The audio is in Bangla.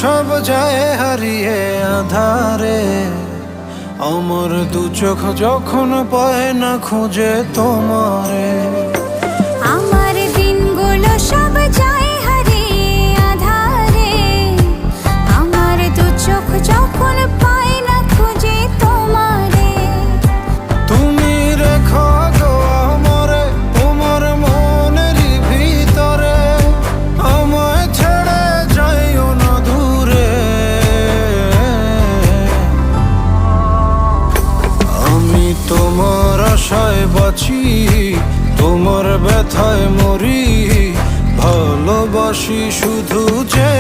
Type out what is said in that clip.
সব যায় হারিয়ে আধারে, আমার দু চোখ যখন পায় না খুঁজে তোমারে। আমার দিনগুলো সব যায় হারিয়ে আধারে, আমার দু চোখ যখন পায় না খুঁজে তোমারে। তুমি রেখো গো আমারে তোমার মনেরই ভিতরে, আমায় ছেড়ে যাইও না দূরে। আমি তোমার আশায় বাঁচি, তোমার ব্যথায় মরি, ভালোবাসি শুধু যে